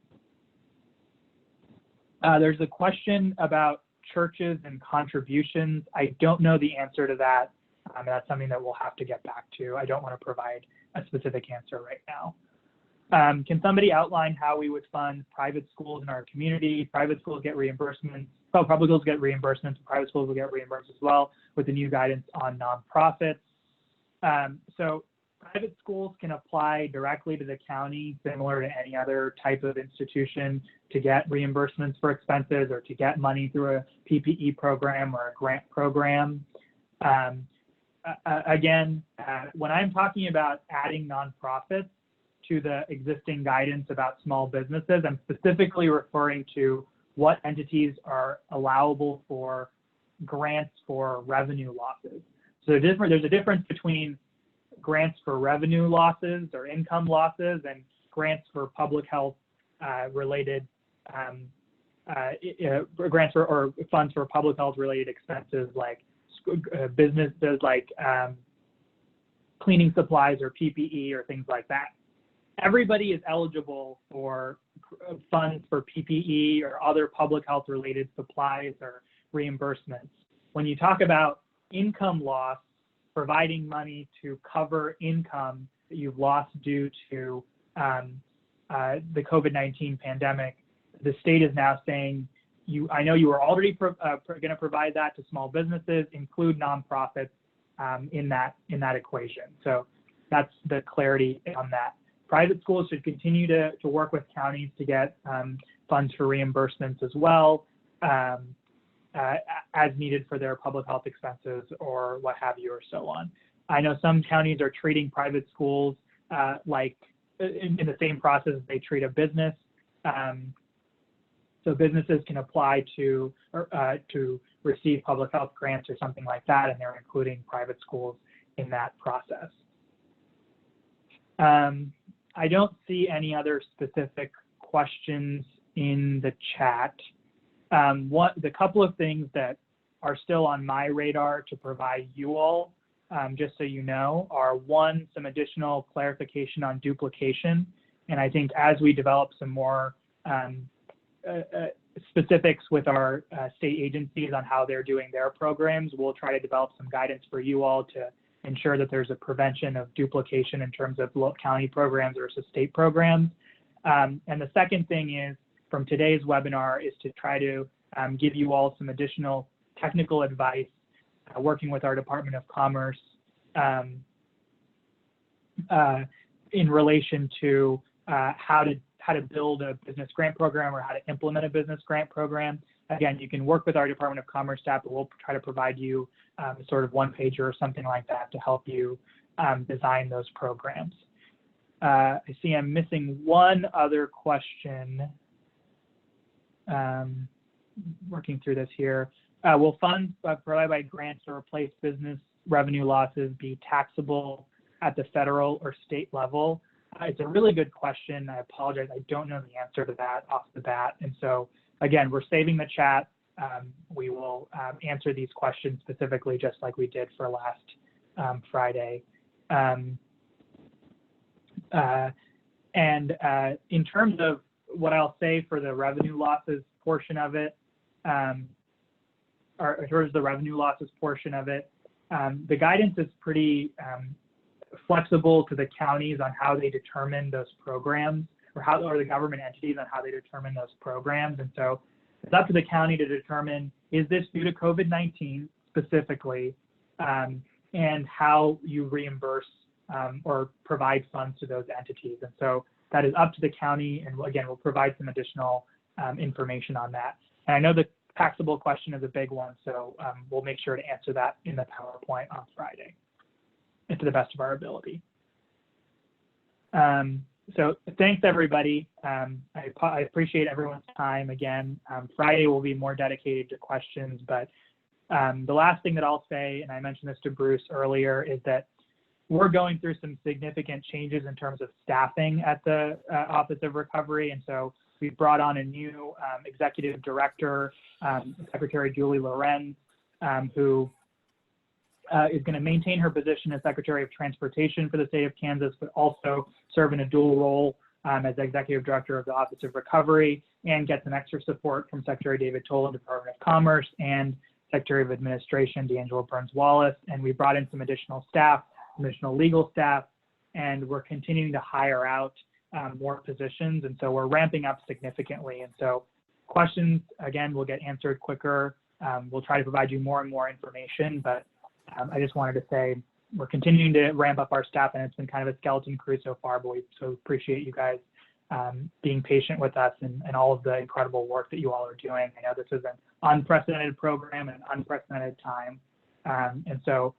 There's a question about churches and contributions. I don't know the answer to that. That's something that we'll have to get back to. I don't want to provide a specific answer right now. Can somebody outline how we would fund private schools in our community? Private schools get reimbursements. Oh, public schools get reimbursements. Private schools will get reimbursed as well with the new guidance on nonprofits. So private schools can apply directly to the county, similar to any other type of institution, to get reimbursements for expenses or to get money through a PPE program or a grant program. Again, when I'm talking about adding nonprofits to the existing guidance about small businesses, I'm specifically referring to what entities are allowable for grants for revenue losses. So there's a difference between grants for revenue losses or income losses and grants for public health related grants for, or funds for public health related expenses like businesses like cleaning supplies or PPE or things like that. Everybody is eligible for funds for PPE or other public health related supplies or reimbursements. When you talk about income loss, providing money to cover income that you've lost due to the COVID-19 pandemic, the state is now saying, I know you were already going to provide that to small businesses, include nonprofits in that equation. So that's the clarity on that. Private schools should continue to work with counties to get funds for reimbursements as well, as needed for their public health expenses or what have you, or so on. I know some counties are treating private schools like in the same process as they treat a business. So businesses can apply to receive public health grants or something like that, and they're including private schools in that process. I don't see any other specific questions in the chat. The couple of things that are still on my radar to provide you all, just so you know, are one, some additional clarification on duplication. And I think as we develop some more specifics with our state agencies on how they're doing their programs, we'll try to develop some guidance for you all to ensure that there's a prevention of duplication in terms of county programs versus state programs. And the second thing is, from today's webinar, is to try to give you all some additional technical advice working with our Department of Commerce in relation to how to build a business grant program or how to implement a business grant program. Again, you can work with our Department of Commerce staff, but we'll try to provide you sort of one pager or something like that to help you design those programs. I see I'm missing one other question. Working through this here. Will funds provided by grants to replace business revenue losses be taxable at the federal or state level? It's a really good question. I apologize. I don't know the answer to that off the bat. And so, again, we're saving the chat we will answer these questions specifically, just like we did for last Friday. In terms of what I'll say for the revenue losses portion of it, or towards the revenue losses portion of it, the guidance is pretty flexible to the counties on how they determine those programs, or the government entities on how they determine those programs. And so it's up to the county to determine, is this due to COVID-19 specifically, and how you reimburse or provide funds to those entities. And so that is up to the county, and again, we'll provide some additional information on that. And I know the taxable question is a big one, so we'll make sure to answer that in the PowerPoint on Friday, and to the best of our ability. So thanks, everybody. I appreciate everyone's time. Again, Friday will be more dedicated to questions, but the last thing that I'll say, and I mentioned this to Bruce earlier, is that we're going through some significant changes in terms of staffing at the Office of Recovery. And so we've brought on a new executive director, Secretary Julie Lorenz, who is going to maintain her position as Secretary of Transportation for the state of Kansas, but also serve in a dual role as Executive Director of the Office of Recovery, and get some extra support from Secretary David Tolan, Department of Commerce, and Secretary of Administration, D'Angelo Burns-Wallace. And we brought in some additional staff, additional legal staff, and we're continuing to hire out more positions. And so we're ramping up significantly. And so questions, again, will get answered quicker. We'll try to provide you more and more information, but I just wanted to say we're continuing to ramp up our staff, and it's been kind of a skeleton crew so far, but we so appreciate you guys being patient with us and all of the incredible work that you all are doing. I know this is an unprecedented program and an unprecedented time. And so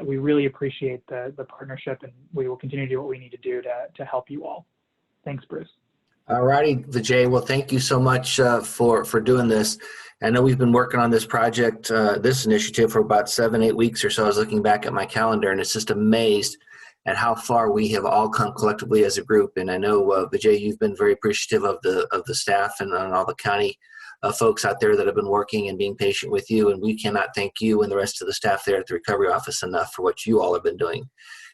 we really appreciate the partnership, and we will continue to do what we need to do to help you all. Thanks, Bruce. All righty, Vijay. Well, thank you so much for doing this. I know we've been working on this project, this initiative, for about 7-8 weeks or so. I was looking back at my calendar, and it's just amazed at how far we have all come collectively as a group. And I know, Vijay, you've been very appreciative of the staff and all the county folks out there that have been working and being patient with you. And we cannot thank you and the rest of the staff there at the Recovery Office enough for what you all have been doing.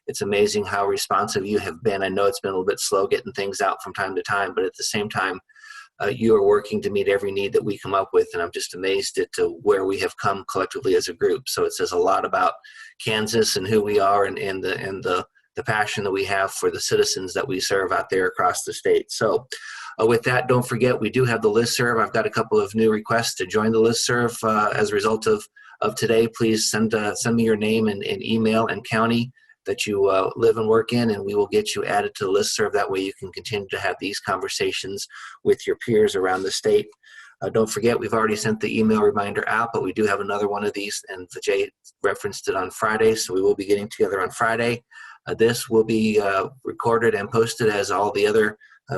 It's amazing how responsive you have been. I know it's been a little bit slow getting things out from time to time, but at the same time, you are working to meet every need that we come up with, and I'm just amazed at where we have come collectively as a group. So it says a lot about Kansas and who we are, and the passion that we have for the citizens that we serve out there across the state. So with that, don't forget, we do have the listserv. I've got a couple of new requests to join the listserv as a result of today. Please send me your name and email and county that you live and work in, and we will get you added to the listserv. That way you can continue to have these conversations with your peers around the state. Don't forget, we've already sent the email reminder out, but we do have another one of these, and Vijay referenced it on Friday, so we will be getting together on Friday. This will be recorded and posted as all the other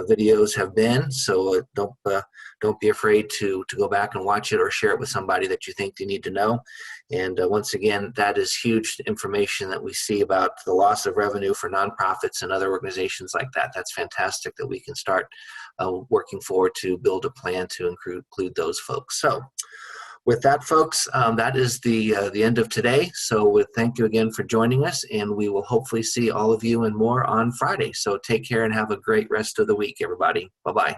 videos have been, so don't be afraid to go back and watch it or share it with somebody that you think they need to know. And once again, that is huge information that we see about the loss of revenue for nonprofits and other organizations like that. That's fantastic that we can start working forward to build a plan to include those folks. So with that, folks, that is the end of today. So thank you again for joining us, and we will hopefully see all of you and more on Friday. So take care and have a great rest of the week, everybody. Bye-bye.